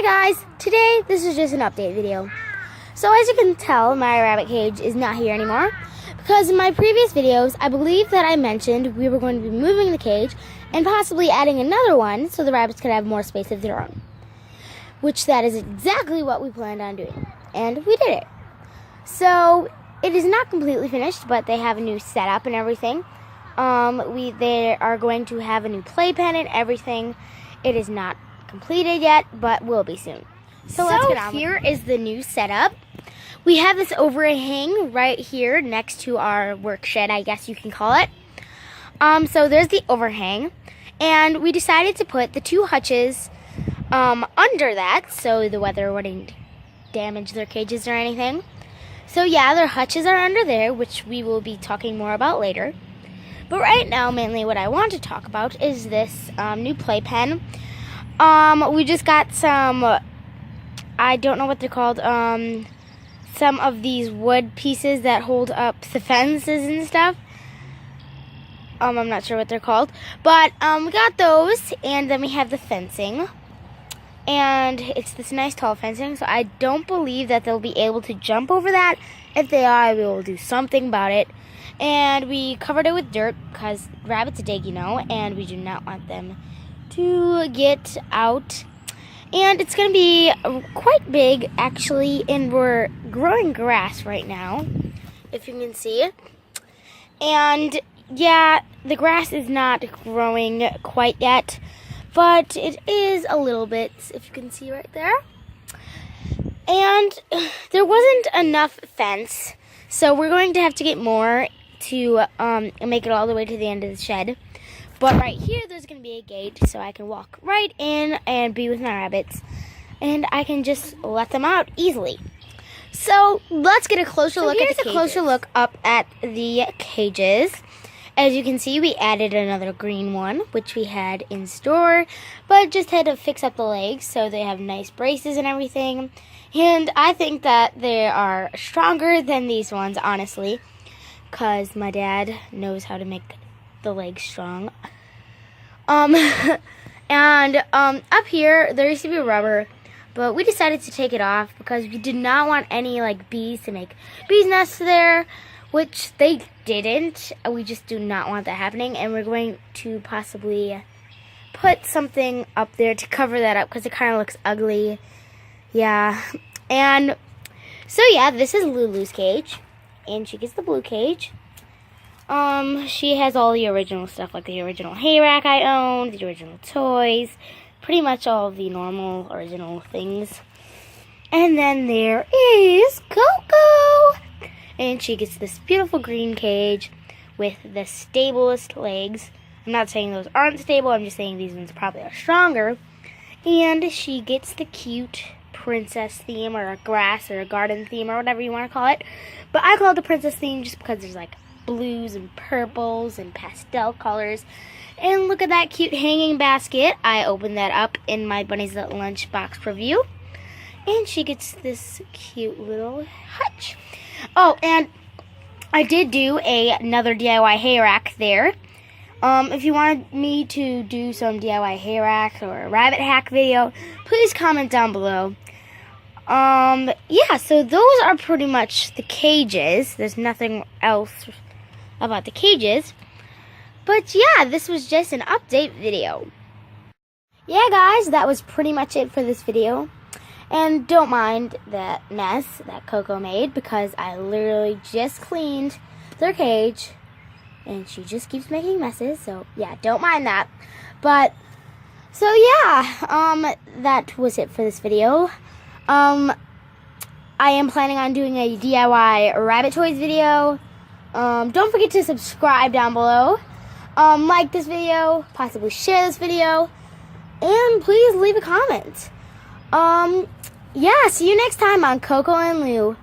guys, today this is just an update video. So as you can tell, my rabbit cage is not here anymore because in my previous videos I believe that I mentioned we were going to be moving the cage and possibly adding another one so the rabbits could have more space of their own, which that is exactly what we planned on doing, and we did it. So it is not completely finished, but they have a new setup and everything. They are going to have a new playpen and everything. It is not completed yet, but will be soon. So let's get on. Here is the new setup. We have this overhang right here next to our work shed, I guess you can call it. So there's the overhang, and we decided to put the two hutches under that so the weather wouldn't damage their cages or anything. So yeah, their hutches are under there, which we will be talking more about later. But right now, mainly what I want to talk about is this new playpen. We just got some, I don't know what they're called, some of these wood pieces that hold up the fences and stuff. I'm not sure what they're called. But we got those, and then we have the fencing. And it's this nice tall fencing, so I don't believe that they'll be able to jump over that. If they are, we will do something about it. And we covered it with dirt because rabbits dig, and we do not want them to get out. And it's going to be quite big, actually, and we're growing grass right now, if you can see. And yeah, the grass is not growing quite yet, but it is a little bit, if you can see right there. And there wasn't enough fence, so we're going to have to get more to make it all the way to the end of the shed. But right here, there's going to be a gate, so I can walk right in and be with my rabbits. And I can just let them out easily. So let's get a closer look at the cages. Here's a closer look up at the cages. As you can see, we added another green one, which we had in store, but just had to fix up the legs so they have nice braces and everything. And I think that they are stronger than these ones, honestly, because my dad knows how to make the legs strong. And up here there used to be rubber, but we decided to take it off because we did not want any bees to make bees nests there, which they didn't. We just do not want that happening, and we're going to possibly put something up there to cover that up because it kind of looks ugly. Yeah. And so yeah, this is Lulu's cage, and she gets the blue cage. She has all the original stuff, like the original hay rack I owned, the original toys, pretty much all of the normal original things. And then there is Coco, and she gets this beautiful green cage with the stablest legs. I'm not saying those aren't stable, I'm just saying these ones probably are stronger. And she gets the cute princess theme, or a grass or a garden theme, or whatever you want to call it. But I call it the princess theme just because there's blues and purples and pastel colors. And look at that cute hanging basket. I opened that up in my Bunnies at Lunchbox preview. And she gets this cute little hutch. Oh, and I did do another DIY hay rack there. If you wanted me to do some DIY hay rack or a rabbit hack video, please comment down below. Yeah, so those are pretty much the cages. There's nothing else about the cages. But yeah, this was just an update video. Yeah, guys, that was pretty much it for this video. And don't mind that mess that Coco made, because I literally just cleaned their cage and she just keeps making messes. So yeah, don't mind that. But so yeah, that was it for this video. I am planning on doing a DIY rabbit toys video. Don't forget to subscribe down below. Like this video, possibly share this video, and please leave a comment. Yeah, see you next time on Coco and Lou.